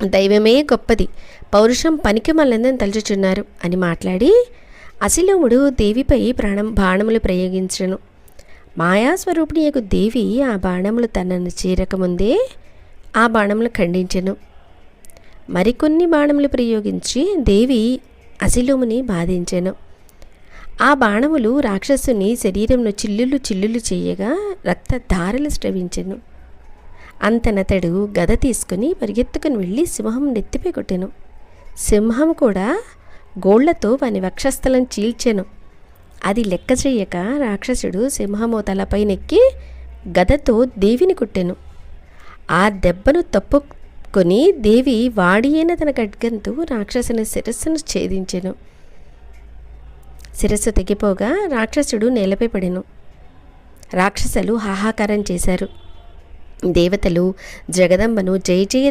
దైవమే గొప్పది, పౌరుషం పనికి మళ్ళందని తలుచుచున్నారు అని మాట్లాడి అసిలోముడు దేవిపై బాణములు ప్రయోగించెను. మాయాస్వరూపిణి యొక్క దేవి ఆ బాణములు తనను చీరకముందే ఆ బాణములు ఖండించెను. మరికొన్ని బాణములు ప్రయోగించి దేవి అసిలోముని బాధించెను. ఆ బాణములు రాక్షసుని శరీరంను చిల్లులు చేయగా రక్తధారలు స్రవించెను. అంతనతడు గద తీసుకుని పరిగెత్తుకుని వెళ్ళి సింహం నెత్తిపై కొట్టెను. సింహం కూడా గోళ్లతో వాని వక్షస్థలం చీల్చెను. అది లెక్క చెయ్యక రాక్షసుడు సింహము తలపై నెక్కి గదతో దేవిని కొట్టెను. ఆ దెబ్బను తప్పుకొని దేవి వాడి అయిన తన ఖడ్గంతో రాక్షసుని శిరస్సును ఛేదించెను. శిరస్సు తెగిపోగా రాక్షసుడు నేలపై పడెను. రాక్షసులు హాహాకారం చేశారు. దేవతలు జగదంబను జయ జయ